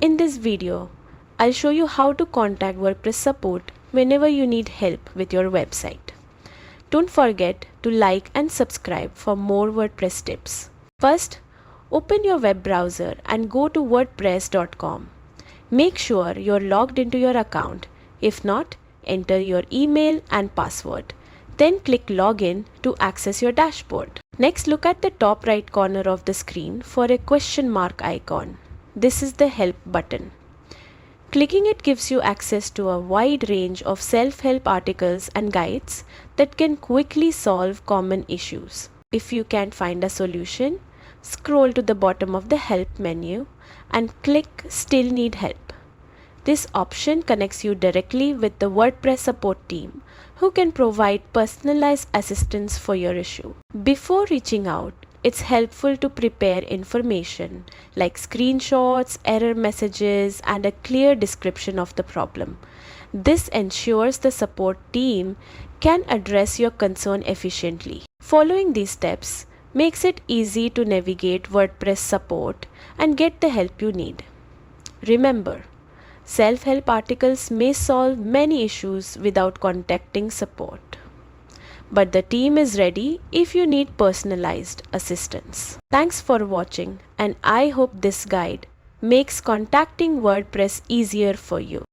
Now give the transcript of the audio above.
In this video, I'll show you how to contact WordPress support whenever you need help with your website. Don't forget to like and subscribe for more WordPress tips. First, open your web browser and go to wordpress.com. Make sure you're logged into your account. If not, enter your email and password. Then click Login to access your dashboard. Next, look at the top right corner of the screen for a question mark icon. This is the Help button. Clicking it gives you access to a wide range of self-help articles and guides that can quickly solve common issues. If you can't find a solution, scroll to the bottom of the Help menu and click Still Need Help. This option connects you directly with the WordPress support team, who can provide personalized assistance for your issue. Before reaching out, it's helpful to prepare information like screenshots, error messages, and a clear description of the problem. This ensures the support team can address your concern efficiently. Following these steps makes it easy to navigate WordPress support and get the help you need. Remember, self-help articles may solve many issues without contacting support. But the team is ready if you need personalized assistance. Thanks for watching, and I hope this guide makes contacting WordPress easier for you.